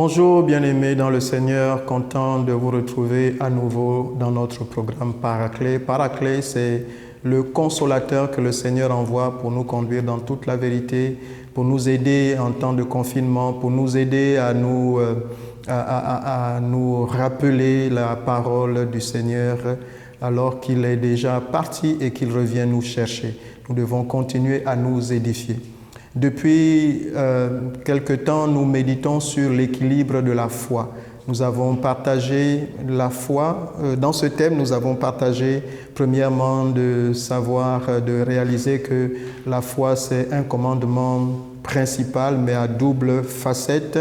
Bonjour bien-aimés dans le Seigneur, content de vous retrouver à nouveau dans notre programme Paraclet. Paraclet, c'est le consolateur que le Seigneur envoie pour nous conduire dans toute la vérité, pour nous aider en temps de confinement, pour nous aider à nous rappeler la parole du Seigneur alors qu'il est déjà parti et qu'il revient nous chercher. Nous devons continuer à nous édifier. Depuis quelque temps, nous méditons sur l'équilibre de la foi. Nous avons partagé la foi. Dans ce thème, nous avons partagé premièrement de réaliser que la foi, c'est un commandement principal, mais à double facette.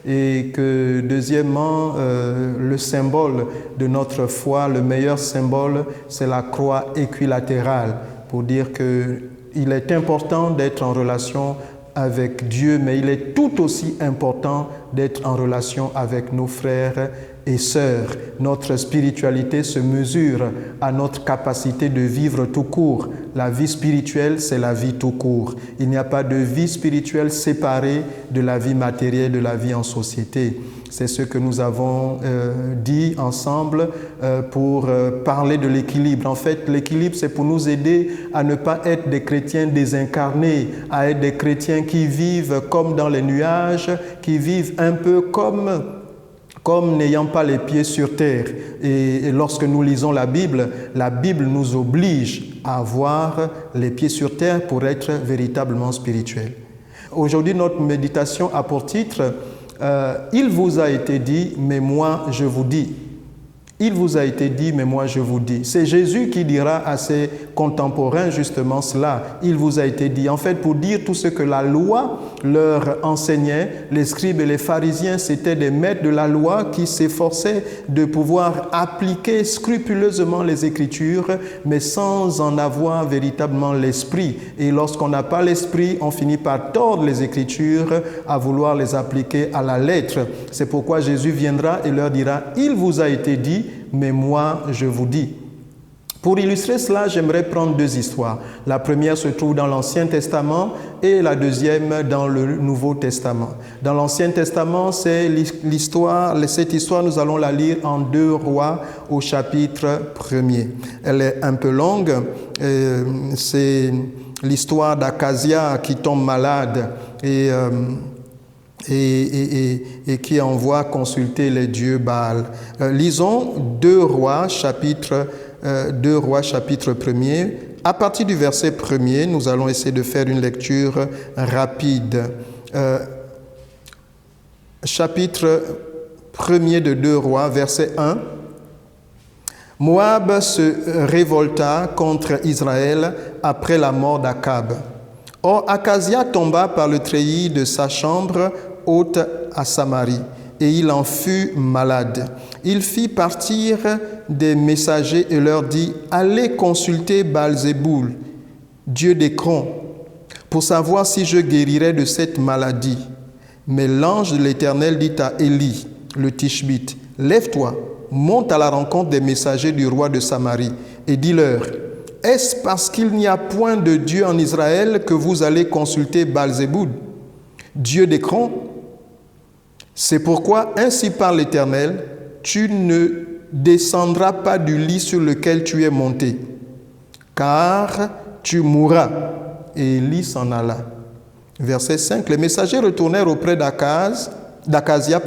Et que deuxièmement, le symbole de notre foi, le meilleur symbole, c'est la croix équilatérale, pour dire qu'il est important d'être en relation avec Dieu, mais il est tout aussi important d'être en relation avec nos frères et sœurs. Notre spiritualité se mesure à notre capacité de vivre tout court. La vie spirituelle, c'est la vie tout court. Il n'y a pas de vie spirituelle séparée de la vie matérielle, de la vie en société. C'est ce que nous avons dit ensemble pour parler de l'équilibre. En fait, l'équilibre, c'est pour nous aider à ne pas être des chrétiens désincarnés, à être des chrétiens qui vivent comme dans les nuages, qui vivent un peu comme n'ayant pas les pieds sur terre. Et lorsque nous lisons la Bible nous oblige à avoir les pieds sur terre pour être véritablement spirituel. Aujourd'hui, notre méditation a pour titre « Il vous a été dit, mais moi je vous dis ». Il vous a été dit, mais moi je vous dis. C'est Jésus qui dira à ses contemporains justement cela. Il vous a été dit. En fait, pour dire tout ce que la loi leur enseignait, les scribes et les pharisiens, c'était des maîtres de la loi qui s'efforçaient de pouvoir appliquer scrupuleusement les Écritures, mais sans en avoir véritablement l'esprit. Et lorsqu'on n'a pas l'esprit, on finit par tordre les Écritures à vouloir les appliquer à la lettre. C'est pourquoi Jésus viendra et leur dira, il vous a été dit, mais moi, je vous dis. Pour illustrer cela, j'aimerais prendre deux histoires. La première se trouve dans l'Ancien Testament et la deuxième dans le Nouveau Testament. Dans l'Ancien Testament, cette histoire, nous allons la lire en 2 Rois au chapitre 1er. Elle est un peu longue. C'est l'histoire d'Akazia qui tombe malade et qui envoie consulter les dieux Baal. Lisons 2 Rois chapitre 1er. À partir du verset 1er, nous allons essayer de faire une lecture rapide. Chapitre 1er de 2 Rois, verset 1. Moab se révolta contre Israël après la mort d'Akab. Or, Akazia tomba par le treillis de sa chambre haute à Samarie, et il en fut malade. Il fit partir des messagers et leur dit, « Allez consulter Baal-Zéboul, dieu d'Écron, pour savoir si je guérirai de cette maladie. » Mais l'ange de l'Éternel dit à Élie, le Tishbite, « Lève-toi, monte à la rencontre des messagers du roi de Samarie, et dis-leur, « Est-ce parce qu'il n'y a point de Dieu en Israël que vous allez consulter Baal-Zéboul, dieu d'Écron? C'est pourquoi, ainsi parle l'Éternel, tu ne descendras pas du lit sur lequel tu es monté, car tu mourras. » Et Élie s'en alla. Verset 5. Les messagers retournèrent auprès d'Akazia.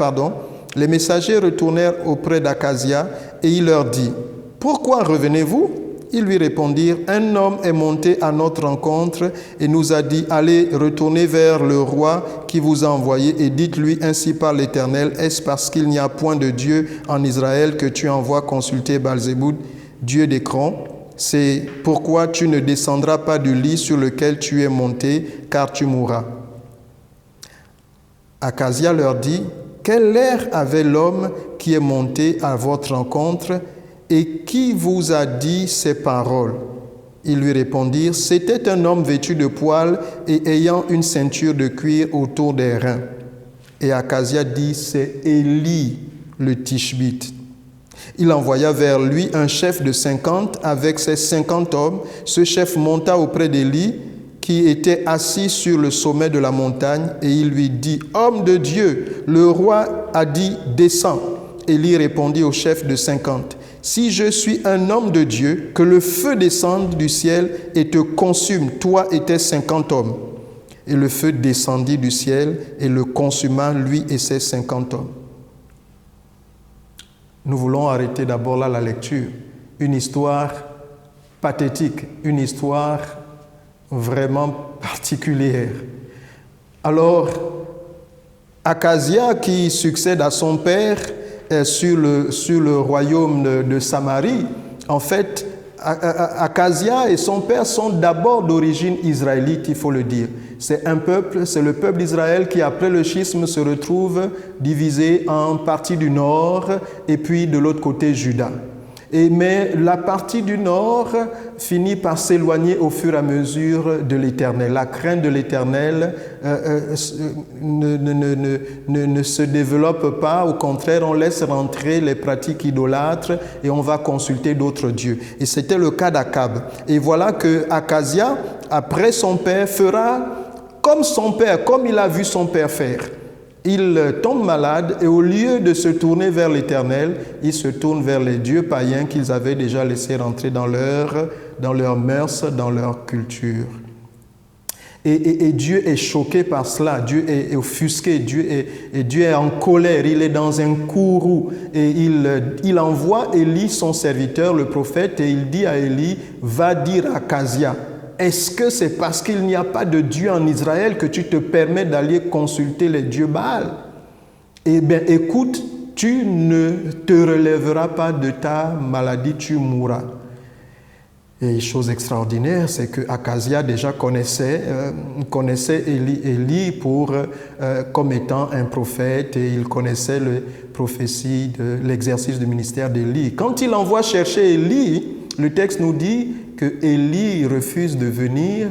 Les messagers retournèrent auprès d'Akazia et il leur dit, « Pourquoi revenez-vous » Ils lui répondirent, « Un homme est monté à notre rencontre et nous a dit, allez, retournez vers le roi qui vous a envoyé et dites-lui, ainsi parle l'Éternel, est-ce parce qu'il n'y a point de Dieu en Israël que tu envoies consulter Baal-Zéboul, dieu d'Écron? C'est pourquoi tu ne descendras pas du lit sur lequel tu es monté, car tu mourras. » Akazia leur dit, « Quel air avait l'homme qui est monté à votre rencontre et qui vous a dit ces paroles? » Ils lui répondirent, « C'était un homme vêtu de poils et ayant une ceinture de cuir autour des reins. » Et Akazia dit, « C'est Élie, le Tishbite. » Il envoya vers lui un chef de 50 avec ses 50 hommes. Ce chef monta auprès d'Élie, qui qui était assis sur le sommet de la montagne, et il lui dit, « Homme de Dieu, le roi a dit, descends. » Élie répondit au chef de 50, « Si je suis un homme de Dieu, que le feu descende du ciel et te consume, toi et tes 50 hommes. » Et le feu descendit du ciel et le consuma, lui et ses 50 hommes. Nous voulons arrêter d'abord là la lecture. Une histoire pathétique, une histoire vraiment particulière. Alors, Akazia, qui succède à son père sur le royaume de Samarie, en fait, Akazia et son père sont d'abord d'origine israélite, il faut le dire. C'est le peuple d'Israël qui, après le schisme, se retrouve divisé en partie du nord et puis de l'autre côté Juda. Mais la partie du nord finit par s'éloigner au fur et à mesure de l'Éternel. La crainte de l'Éternel ne se développe pas. Au contraire, on laisse rentrer les pratiques idolâtres et on va consulter d'autres dieux. Et c'était le cas d'Akab. Et voilà que Akazia, après son père, fera comme son père, comme il a vu son père faire. Il tombe malade et au lieu de se tourner vers l'Éternel, il se tourne vers les dieux païens qu'ils avaient déjà laissés rentrer dans leurs mœurs, dans leur culture. Et Dieu est choqué par cela, Dieu est offusqué, Dieu est en colère, il est dans un courroux. Et il envoie Élie, son serviteur, le prophète, et il dit à Élie, va dire à Akazia, est-ce que c'est parce qu'il n'y a pas de Dieu en Israël que tu te permets d'aller consulter les dieux Baal? Eh bien, écoute, tu ne te relèveras pas de ta maladie, tu mourras. Et chose extraordinaire, c'est que Akazia déjà connaissait Élie comme étant un prophète, et il connaissait les prophéties de l'exercice du ministère d'Élie. Quand il envoie chercher Élie, le texte nous dit que Élie refuse de venir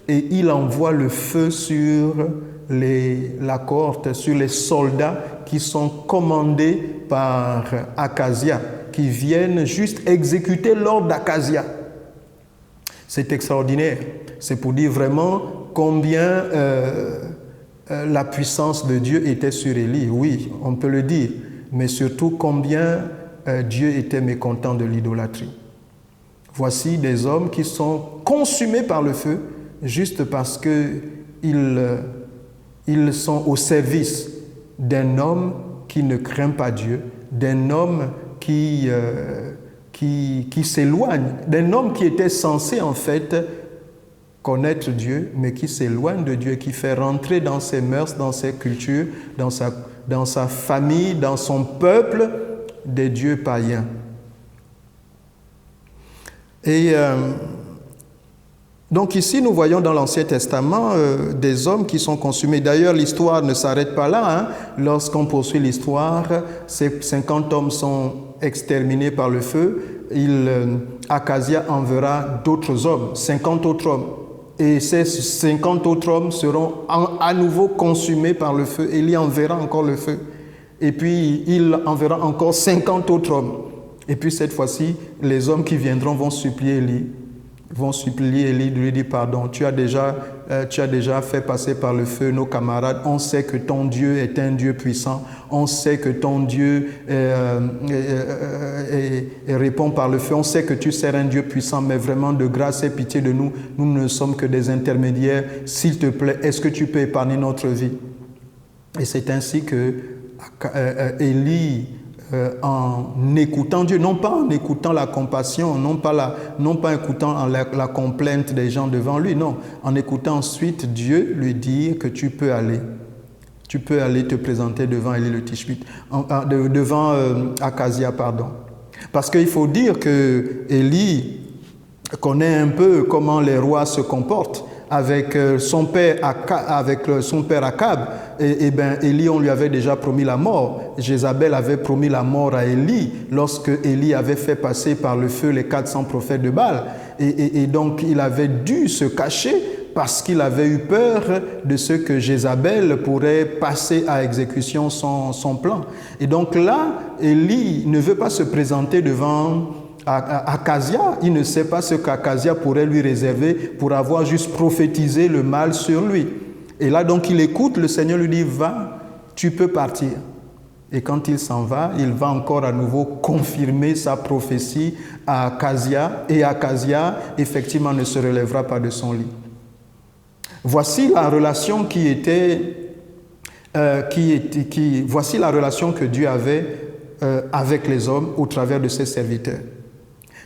et il envoie le feu sur la cohorte, sur les soldats qui sont commandés par Akazia, qui viennent juste exécuter l'ordre d'Akazia. C'est extraordinaire. C'est pour dire vraiment combien la puissance de Dieu était sur Élie. Oui, on peut le dire, mais surtout combien Dieu était mécontent de l'idolâtrie. Voici des hommes qui sont consumés par le feu juste parce qu'ils sont au service d'un homme qui ne craint pas Dieu, d'un homme qui s'éloigne, d'un homme qui était censé en fait connaître Dieu, mais qui s'éloigne de Dieu, qui fait rentrer dans ses mœurs, dans ses cultures, dans sa famille, dans son peuple, des dieux païens. Et donc ici, nous voyons dans l'Ancien Testament des hommes qui sont consumés. D'ailleurs, l'histoire ne s'arrête pas là. Hein. Lorsqu'on poursuit l'histoire, ces 50 hommes sont exterminés par le feu. Akazia enverra d'autres hommes, 50 autres hommes. Et ces 50 autres hommes seront à nouveau consumés par le feu. Élie enverra encore le feu. Et puis, il enverra encore 50 autres hommes. Et puis cette fois-ci, les hommes qui viendront vont supplier Élie, de lui dire pardon. Tu as déjà fait passer par le feu nos camarades. On sait que ton Dieu est un Dieu puissant. On sait que ton Dieu répond par le feu. On sait que tu sers un Dieu puissant, mais vraiment de grâce et pitié de nous. Nous ne sommes que des intermédiaires. S'il te plaît, est-ce que tu peux épargner notre vie? Et c'est ainsi que Élie, en écoutant Dieu, non pas en écoutant la compassion, non pas en écoutant la complainte des gens devant lui, non, en écoutant ensuite Dieu lui dire que tu peux aller te présenter devant Élie le Tishbite, devant Akazia, pardon. Parce qu'il faut dire que Élie connaît un peu comment les rois se comportent. Avec son père Akab, Élie, on lui avait déjà promis la mort. Jézabel avait promis la mort à Élie lorsque Élie avait fait passer par le feu les 400 prophètes de Baal. Et donc, il avait dû se cacher parce qu'il avait eu peur de ce que Jézabel pourrait passer à exécution son plan. Et donc là, Élie ne veut pas se présenter devant Acasia, il ne sait pas ce qu'Acasia pourrait lui réserver pour avoir juste prophétisé le mal sur lui. Et là, donc, il écoute, le Seigneur lui dit, va, tu peux partir. Et quand il s'en va, il va encore à nouveau confirmer sa prophétie à Acasia, et Acasia, effectivement, ne se relèvera pas de son lit. Voici la relation voici la relation que Dieu avait avec les hommes au travers de ses serviteurs.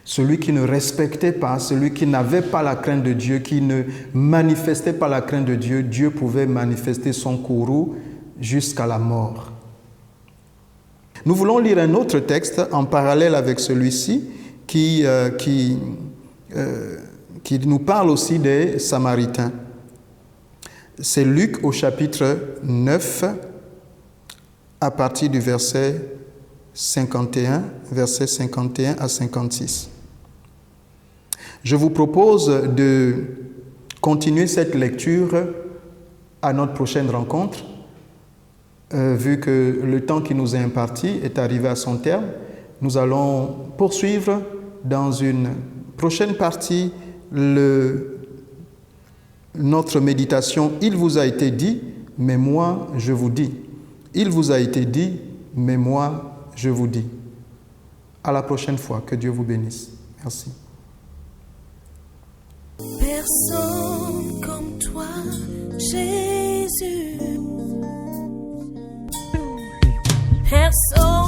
Celui qui ne respectait pas, celui qui n'avait pas la crainte de Dieu, qui ne manifestait pas la crainte de Dieu, Dieu pouvait manifester son courroux jusqu'à la mort. Nous voulons lire un autre texte en parallèle avec celui-ci qui nous parle aussi des Samaritains. C'est Luc au chapitre 9, à partir du verset 51 à 56. Je vous propose de continuer cette lecture à notre prochaine rencontre, vu que le temps qui nous est imparti est arrivé à son terme. Nous allons poursuivre dans une prochaine partie notre méditation. Il vous a été dit, mais moi je vous dis. Il vous a été dit, mais moi je vous dis. À la prochaine fois. Que Dieu vous bénisse. Merci. Personne comme toi, Jésus. Personne